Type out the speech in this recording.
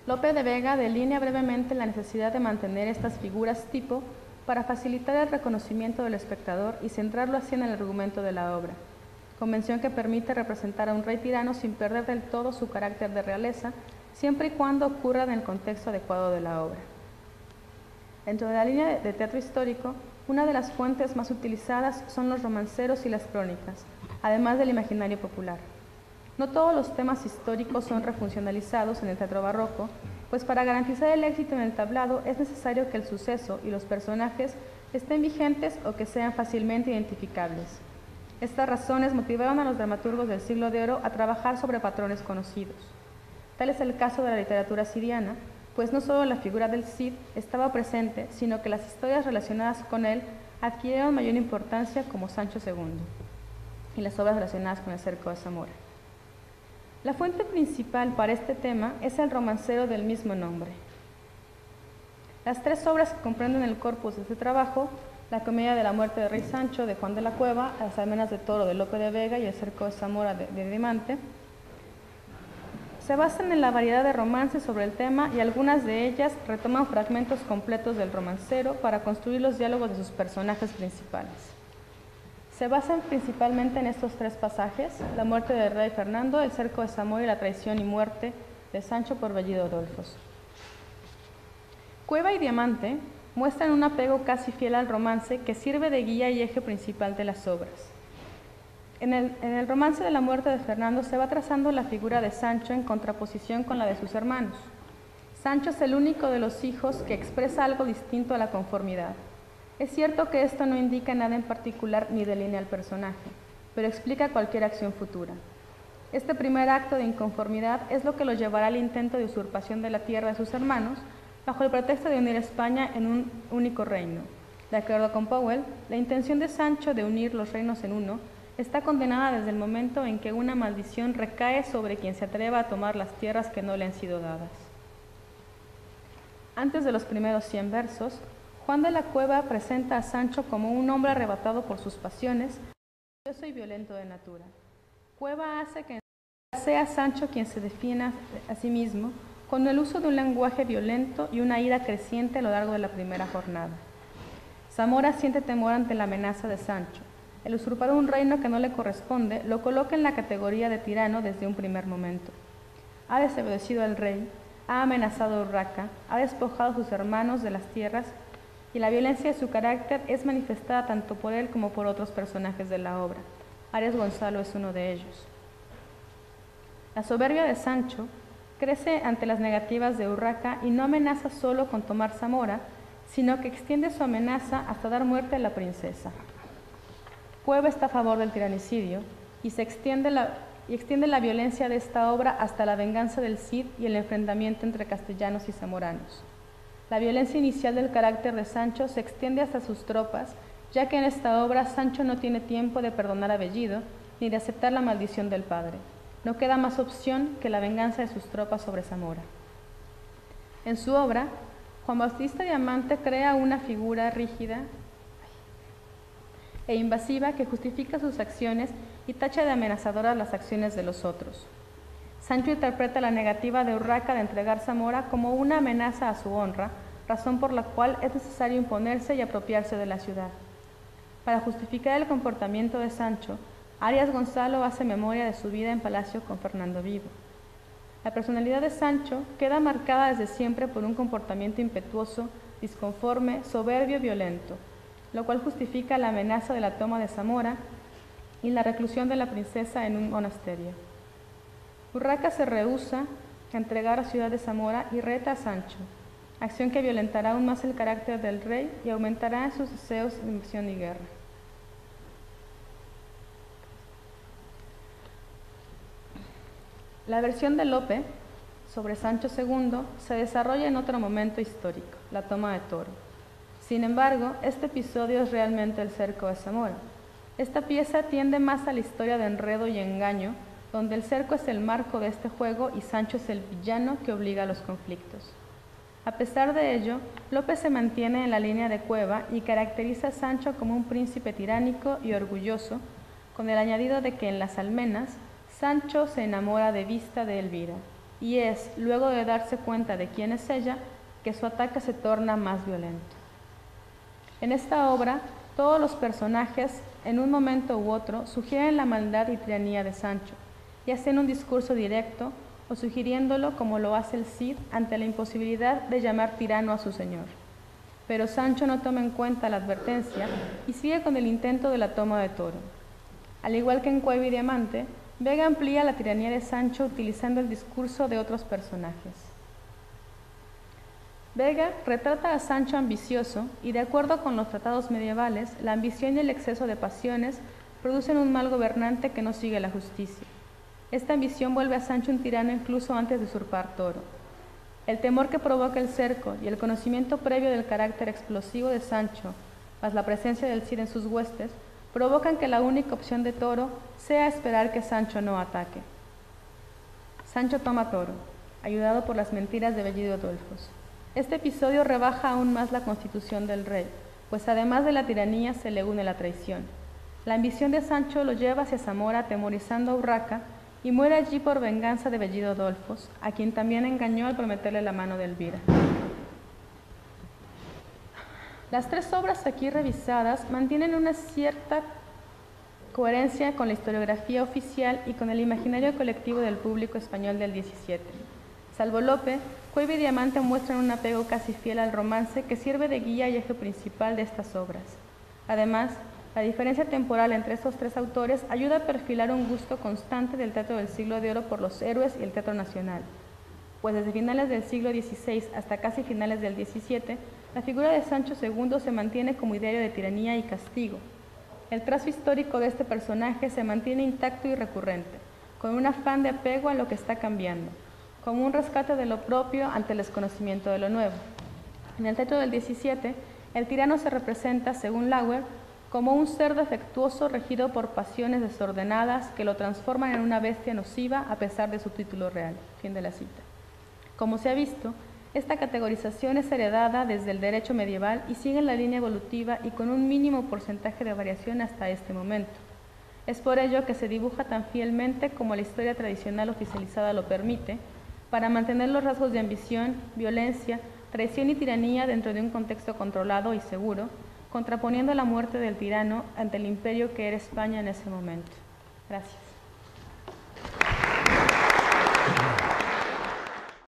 Lope de Vega delinea brevemente la necesidad de mantener estas figuras tipo para facilitar el reconocimiento del espectador y centrarlo así en el argumento de la obra, convención que permite representar a un rey tirano sin perder del todo su carácter de realeza, siempre y cuando ocurra en el contexto adecuado de la obra. Dentro de la línea de teatro histórico, una de las fuentes más utilizadas son los romanceros y las crónicas, además del imaginario popular. No todos los temas históricos son refuncionalizados en el teatro barroco, pues para garantizar el éxito en el tablado es necesario que el suceso y los personajes estén vigentes o que sean fácilmente identificables. Estas razones motivaron a los dramaturgos del Siglo de Oro a trabajar sobre patrones conocidos. Tal es el caso de la literatura siriana, pues no solo la figura del Cid estaba presente, sino que las historias relacionadas con él adquirieron mayor importancia, como Sancho II, y las obras relacionadas con el cerco de Zamora. La fuente principal para este tema es el romancero del mismo nombre. Las tres obras que comprenden el corpus de este trabajo, la comedia de la muerte del rey Sancho de Juan de la Cueva, las almenas de Toro de Lope de Vega y el cerco de Zamora de Dimante, se basan en la variedad de romances sobre el tema y algunas de ellas retoman fragmentos completos del romancero para construir los diálogos de sus personajes principales. Se basan principalmente en estos tres pasajes: la muerte del rey Fernando, el cerco de Zamora y la traición y muerte de Sancho por Bellido Adolfos. Cueva y Diamante muestran un apego casi fiel al romance que sirve de guía y eje principal de las obras. En el romance de la muerte de Fernando se va trazando la figura de Sancho en contraposición con la de sus hermanos. Sancho es el único de los hijos que expresa algo distinto a la conformidad. Es cierto que esto no indica nada en particular ni delinea al personaje, pero explica cualquier acción futura. Este primer acto de inconformidad es lo que lo llevará al intento de usurpación de la tierra de sus hermanos, bajo el pretexto de unir España en un único reino. De acuerdo con Powell, la intención de Sancho de unir los reinos en uno está condenada desde el momento en que una maldición recae sobre quien se atreva a tomar las tierras que no le han sido dadas. Antes de los primeros 100 versos, Juan de la Cueva presenta a Sancho como un hombre arrebatado por sus pasiones, orgulloso y violento de natura. Cueva hace que sea Sancho quien se defina a sí mismo con el uso de un lenguaje violento y una ira creciente a lo largo de la primera jornada. Zamora siente temor ante la amenaza de Sancho. El usurpar un reino que no le corresponde lo coloca en la categoría de tirano desde un primer momento. Ha desobedecido al rey, ha amenazado a Urraca, ha despojado a sus hermanos de las tierras, y la violencia de su carácter es manifestada tanto por él como por otros personajes de la obra. Arias Gonzalo es uno de ellos. La soberbia de Sancho crece ante las negativas de Urraca y no amenaza solo con tomar Zamora, sino que extiende su amenaza hasta dar muerte a la princesa. Cueva está a favor del tiranicidio y extiende la violencia de esta obra hasta la venganza del Cid y el enfrentamiento entre castellanos y zamoranos. La violencia inicial del carácter de Sancho se extiende hasta sus tropas, ya que en esta obra Sancho no tiene tiempo de perdonar a Bellido ni de aceptar la maldición del padre. No queda más opción que la venganza de sus tropas sobre Zamora. En su obra, Juan Bautista Diamante crea una figura rígida e invasiva que justifica sus acciones y tacha de amenazadoras las acciones de los otros. Sancho interpreta la negativa de Urraca de entregar Zamora como una amenaza a su honra, razón por la cual es necesario imponerse y apropiarse de la ciudad. Para justificar el comportamiento de Sancho, Arias Gonzalo hace memoria de su vida en palacio con Fernando Vivo. La personalidad de Sancho queda marcada desde siempre por un comportamiento impetuoso, disconforme, soberbio y violento, lo cual justifica la amenaza de la toma de Zamora y la reclusión de la princesa en un monasterio. Urraca se rehúsa a entregar la ciudad de Zamora y reta a Sancho, acción que violentará aún más el carácter del rey y aumentará sus deseos de invasión y guerra. La versión de Lope sobre Sancho II se desarrolla en otro momento histórico, la toma de Toro. Sin embargo, este episodio es realmente el cerco de Zamora. Esta pieza tiende más a la historia de enredo y engaño, donde el cerco es el marco de este juego y Sancho es el villano que obliga a los conflictos. A pesar de ello, Lope se mantiene en la línea de Cueva y caracteriza a Sancho como un príncipe tiránico y orgulloso, con el añadido de que en Las Almenas, Sancho se enamora de vista de Elvira. y es, luego de darse cuenta de quién es ella, que su ataque se torna más violento. En esta obra, todos los personajes, en un momento u otro, sugieren la maldad y tiranía de Sancho, ya sea en un discurso directo o sugiriéndolo como lo hace el Cid ante la imposibilidad de llamar tirano a su señor. Pero Sancho no toma en cuenta la advertencia y sigue con el intento de la toma de Toro. Al igual que en Cueva y Diamante, Vega amplía la tiranía de Sancho utilizando el discurso de otros personajes. Vega retrata a Sancho ambicioso y, de acuerdo con los tratados medievales, la ambición y el exceso de pasiones producen un mal gobernante que no sigue la justicia. Esta ambición vuelve a Sancho un tirano incluso antes de usurpar Toro. El temor que provoca el cerco y el conocimiento previo del carácter explosivo de Sancho, más la presencia del Cid en sus huestes, provocan que la única opción de Toro sea esperar que Sancho no ataque. Sancho toma Toro, ayudado por las mentiras de Bellido Dolfos. Este episodio rebaja aún más la constitución del rey, pues además de la tiranía se le une la traición. La ambición de Sancho lo lleva hacia Zamora atemorizando a Urraca y muere allí por venganza de Bellido Dolfos, a quien también engañó al prometerle la mano de Elvira. Las tres obras aquí revisadas mantienen una cierta coherencia con la historiografía oficial y con el imaginario colectivo del público español del XVII. Salvo Lope, Cueva y Diamante muestran un apego casi fiel al romance que sirve de guía y eje principal de estas obras. Además, la diferencia temporal entre estos tres autores ayuda a perfilar un gusto constante del teatro del siglo de oro por los héroes y el teatro nacional, pues desde finales del siglo XVI hasta casi finales del XVII, la figura de Sancho II se mantiene como ideario de tiranía y castigo. El trazo histórico de este personaje se mantiene intacto y recurrente, con un afán de apego a lo que está cambiando, como un rescate de lo propio ante el desconocimiento de lo nuevo. En el teatro del XVII, el tirano se representa, según Lauer, como un ser defectuoso regido por pasiones desordenadas que lo transforman en una bestia nociva a pesar de su título real. Fin de la cita. Como se ha visto, esta categorización es heredada desde el derecho medieval y sigue la línea evolutiva y con un mínimo porcentaje de variación hasta este momento. Es por ello que se dibuja tan fielmente como la historia tradicional oficializada lo permite, para mantener los rasgos de ambición, violencia, traición y tiranía dentro de un contexto controlado y seguro, contraponiendo la muerte del tirano ante el imperio que era España en ese momento. Gracias.